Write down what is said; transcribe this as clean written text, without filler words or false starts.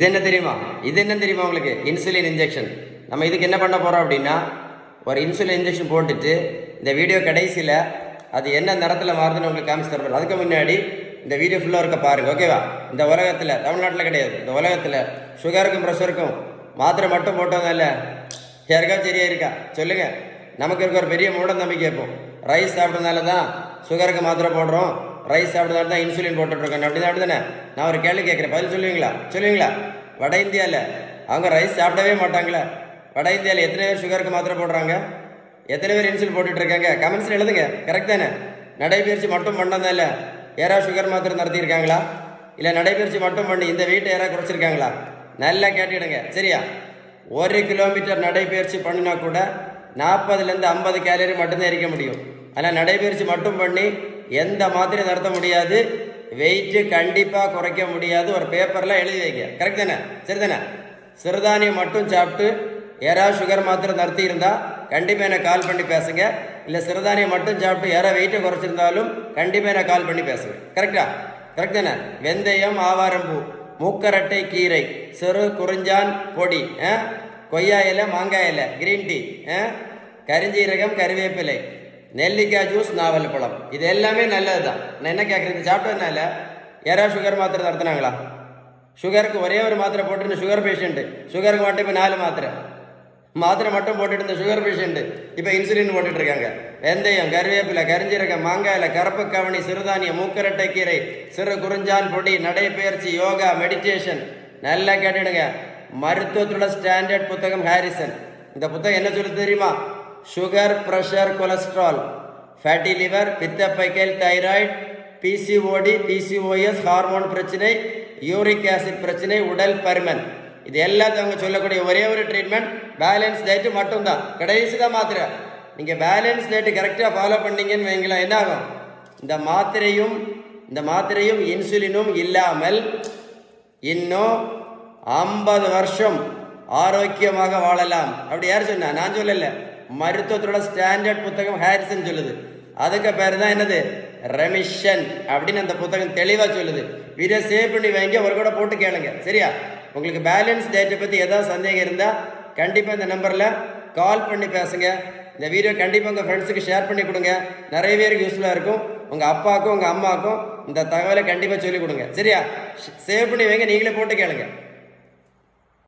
இது என்ன தெரியுமா? இது என்ன தெரியுமா உங்களுக்கு? Insulin injection. நம்ம இதுக்கு என்ன பண்ண போகிறோம் அப்படின்னா, ஒரு இன்சுலின் இன்ஜெக்ஷன் போட்டுட்டு இந்த வீடியோ கடைசியில் அது என்ன நிறத்தில் மாறுதுன்னு உங்களுக்கு காமிச்சு தரப்போம். அதுக்கு முன்னாடி இந்த வீடியோ ஃபுல்லாக இருக்க பாருங்கள், ஓகேவா? இந்த உலகத்தில், தமிழ்நாட்டில் கிடையாது, இந்த உலகத்தில் சுகருக்கும் ப்ரெஷருக்கும் மாத்திரை மட்டும் போட்டதில்ல, யாருக்காவது சரியா இருக்கா சொல்லுங்கள்? நமக்கு இருக்க ஒரு பெரிய மூட நம்பிக்கை இருப்போம். ரைஸ் சாப்பிட்டதுனால தான் சுகருக்கு மாத்திரை போடுறோம், ரைஸ் சாப்பிட்டதால தான் இன்சுலின் போட்டுட்ருக்கேன் அப்படி தானே? நான் ஒரு கேள்வி கேட்குறேன், பதில் சொல்லுவீங்களா? வட இந்தியாவில் அவங்க ரைஸ் சாப்பிடவே மாட்டாங்களே. வட இந்தியாவில் எத்தனை பேர் சுகருக்கு மாத்திரை போடுறாங்க? எத்தனை பேர் இன்சுலின் போட்டுட்ருக்காங்க? கமெண்ட்ஸில் எழுதுங்க. கரெக்ட் தானே? நடைபயிற்சி மட்டும் பண்ணதில்ல யாராவது சுகர் மாத்திரை நடத்தியிருக்காங்களா? இல்லை நடைபயிற்சி மட்டும் பண்ணி இந்த வெயிட்டை யாராவது குறைச்சிருக்காங்களா? நல்லா கேட்டுடுங்க, சரியா? 1 கிலோமீட்டர் நடைபயிற்சி பண்ணினா கூட 40லேருந்து 50 கேலரி மட்டும்தான் எரிக்க முடியும். ஆனால் நடைபயிற்சி மட்டும் பண்ணி எந்த மாத்திரை நடத்த முடியாது, வெயிட்டு கண்டிப்பாக குறைக்க முடியாது. ஒரு பேப்பர்லாம் எழுதி வைங்க. கரெக்ட் தானே? சரி தானே? சிறுதானியம் மட்டும் சாப்பிட்டு யாராவது சுகர் மாத்திரை நடத்தி இருந்தால் கண்டிப்பாக எனக்கு கால் பண்ணி பேசுங்க. இல்லை சிறுதானியம் மட்டும் சாப்பிட்டு யாராவது வெயிட்டை குறைச்சிருந்தாலும் கண்டிப்பாக எனக்கு கால் பண்ணி பேசுங்க. கரெக்ட் தானே? வெந்தயம், ஆவாரம்பூ, மூக்கரட்டை கீரை, சிறு குறிஞ்சான் பொடி, கொய்யா இலை, மாங்காய் இலை, கிரீன் டீ, கரிஞ்சீரகம், கருவேப்பிலை, நெல்லிக்காய் ஜூஸ், நாவல் பழம், இது எல்லாமே நல்லது தான். நான் என்ன கேட்குறேன், சாப்பிட்டதுனால யாராவது சுகர் மாத்திரை நடத்தினாங்களா? சுகருக்கு ஒரே ஒரு மாத்திரை போட்டு சுகர் பேஷண்ட்டு, சுகருக்கு மட்டும் இப்போ 4 மாத்திரை மட்டும் போட்டுட்டு இருந்த சுகர் பேஷண்ட்டு இப்போ இன்சுலின் போட்டுட்ருக்காங்க. வெந்தயம், கருவேப்பிலை, கரிஞ்சீரகம், மாங்காயில், கருப்பு கவனி, சிறுதானியம், மூக்கரட்டை கீரை, சிறு குறிஞ்சான் பொடி, நடைபயிற்சி, யோகா, மெடிடேஷன். நல்லா கேட்டுடுங்க. மருத்துவத்தோட ஸ்டாண்டர்ட் புத்தகம் ஹாரிசன். இந்த புத்தகம் என்ன சொல்லுது தெரியுமா? Sugar, pressure, cholesterol, fatty liver, பித்தப்பைக்கல், தைராய்டு, பிசிஓடி, பிசிஓஎஸ், ஹார்மோன் பிரச்சனை, யூரிக் ஆசிட் பிரச்சனை, உடல் பருமன், இது எல்லாத்தையும் அவங்க சொல்லக்கூடிய ஒரே ஒரு ட்ரீட்மெண்ட் பேலன்ஸ் டயட்டு மட்டும்தான். கடைசி தான் மாத்திரை. நீங்கள் பேலன்ஸ் டயட்டு கரெக்டாக ஃபாலோ பண்ணீங்கன்னு வைங்களேன், என்ன ஆகும்? இந்த மாத்திரையும் இன்சுலினும் இல்லாமல் இன்னும் 50 வருஷம் ஆரோக்கியமாக வாழலாம். அப்படி யார் சொன்னா? நான் சொல்லலை, மருத்துவத்தோட ஸ்டாண்டர்ட் புத்தகம் ஹாரிசன் சொல்லுது. அதுக்கு பேர் தான் என்னது? ரெமிஷன் அப்படின்னு அந்த புத்தகம் தெளிவாக சொல்லுது. வீடியோ சேவ் பண்ணி வைங்க, ஒரு கூட போட்டு கேளுங்க, சரியா? உங்களுக்கு பேலன்ஸ் டயட்டை பற்றி ஏதாவது சந்தேகம் இருந்தால் கண்டிப்பாக இந்த நம்பரில் கால் பண்ணி பேசுங்க. இந்த வீடியோ கண்டிப்பாக உங்கள் ஃப்ரெண்ட்ஸுக்கு ஷேர் பண்ணி கொடுங்க. நிறைய பேருக்கு யூஸ்ஃபுல்லாக இருக்கும். உங்கள் அப்பாவுக்கும் உங்கள் அம்மாவுக்கும் இந்த தகவலை கண்டிப்பாக சொல்லிக் கொடுங்க, சரியா? சேவ் பண்ணி வைங்க, நீங்களே போட்டு கேளுங்க.